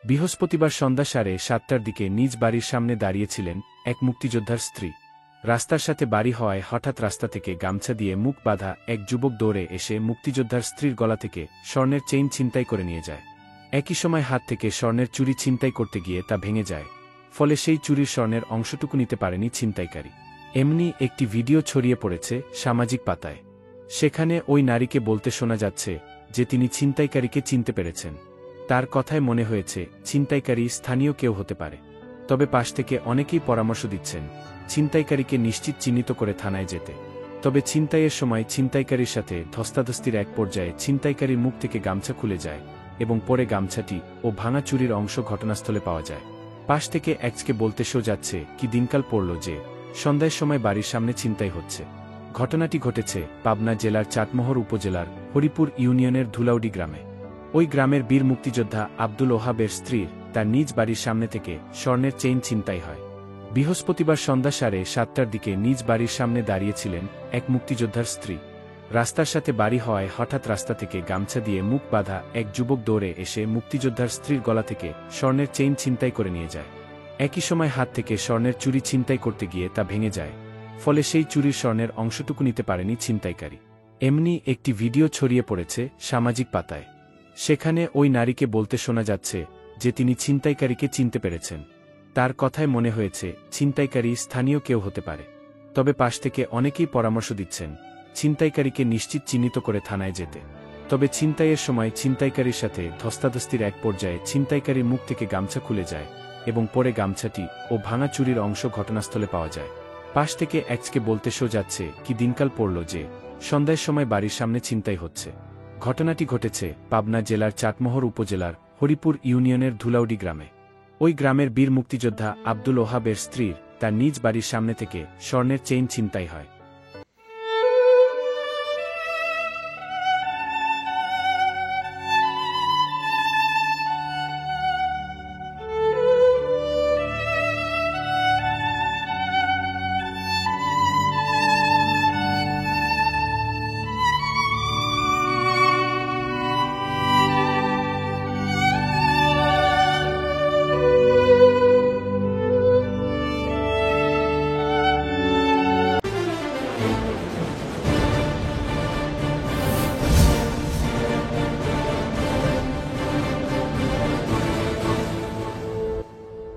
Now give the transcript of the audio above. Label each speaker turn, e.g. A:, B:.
A: বৃহস্পতিবার সন্ধ্যা 7:30টার দিকে নিজ বাড়ির সামনে দাঁড়িয়েছিলেন এক মুক্তিযোদ্ধার স্ত্রী। রাস্তার সাথে বাড়ি হওয়ায় হঠাৎ রাস্তা থেকে গামছা দিয়ে মুখ বাঁধা এক যুবক দৌড়ে এসে মুক্তিযোদ্ধার স্ত্রীর গলা থেকে স্বর্ণের চেইন ছিনতাই করে নিয়ে যায়। একই সময় হাত থেকে স্বর্ণের চুড়ি ছিনতাই করতে গিয়ে তা ভেঙে যায়, ফলে সেই চুরির স্বর্ণের অংশটুকু নিতে পারেনি ছিনতাইকারী। এমনি একটি ভিডিও ছড়িয়ে পড়েছে সামাজিক পাতায়। সেখানে ওই নারীকে বলতে শোনা যাচ্ছে যে তিনি ছিনতাইকারীকে চিনতে পেরেছেন। তার কথায় মনে হয়েছে ছিনতাইকারী স্থানীয় কেউ হতে পারে। তবে পাশ থেকে অনেকেই পরামর্শ দিচ্ছেন ছিনতাইকারীকে নিশ্চিত চিহ্নিত করে থানায় যেতে। তবে ছিনতাইয়ের সময় ছিনতাইকারীর সাথে ধস্তাধস্তির এক পর্যায়ে ছিনতাইকারীর মুখ থেকে গামছা খুলে যায় এবং পরে গামছাটি ও ভাঙা চুরির অংশ ঘটনাস্থলে পাওয়া যায়। পাশ থেকে একজকে বলতে শো যাচ্ছে কি দিনকাল পড়ল যে সন্ধ্যার সময় বাড়ির সামনে ছিনতাই হচ্ছে। ঘটনাটি ঘটেছে পাবনা জেলার চাটমোহর উপজেলার হরিপুর ইউনিয়নের ধুলাউডি গ্রামে। ওই গ্রামের বীর মুক্তিযোদ্ধা আব্দুল ওহাবের স্ত্রীর তার নিজ বাড়ির সামনে থেকে স্বর্ণের চেইন ছিনতাই হয়। বৃহস্পতিবার সন্ধ্যা 7:30টার দিকে নিজ বাড়ির সামনে দাঁড়িয়েছিলেন এক মুক্তিযোদ্ধার স্ত্রী। রাস্তার সাথে বাড়ি হওয়ায় হঠাৎ রাস্তা থেকে গামছা দিয়ে মুখ বাঁধা এক যুবক দৌড়ে এসে মুক্তিযোদ্ধার স্ত্রীর গলা থেকে স্বর্ণের চেইন ছিনতাই করে নিয়ে যায়। একই সময় হাত থেকে স্বর্ণের চুড়ি ছিনতাই করতে গিয়ে তা ভেঙে যায়, ফলে সেই চুরির স্বর্ণের অংশটুকু নিতে পারেনি ছিনতাইকারী। এমনি একটি ভিডিও ছড়িয়ে পড়েছে সামাজিক পাতায়। সেখানে ওই নারীকে বলতে শোনা যাচ্ছে যে তিনি ছিনতাইকারীকে চিনতে পেরেছেন। তার কথায় মনে হয়েছে ছিনতাইকারী স্থানীয় কেউ হতে পারে। তবে পাশ থেকে অনেকেই পরামর্শ দিচ্ছেন ছিনতাইকারীকে নিশ্চিত চিহ্নিত করে থানায় যেতে। তবে ছিনতাইয়ের সময় ছিনতাইকারীর সাথে ধস্তাধস্তির এক পর্যায়ে ছিনতাইকারীর মুখ থেকে গামছা খুলে যায় এবং পরে গামছাটি ও ভাঙা চুরির অংশ ঘটনাস্থলে পাওয়া যায়। পাশ থেকে একজকে বলতে শো যাচ্ছে কি দিনকাল পড়ল যে সন্ধ্যার সময় বাড়ির সামনে ছিনতাই হচ্ছে। ঘটনাটি ঘটেছে পাবনা জেলার চাটমোহর উপজেলার হরিপুর ইউনিয়নের ধুলাউডি গ্রামে। ওই গ্রামের বীর মুক্তিযোদ্ধা আব্দুল ওহাবের স্ত্রীর তার নিজ বাড়ির সামনে থেকে স্বর্ণের চেইন ছিনতাই হয়।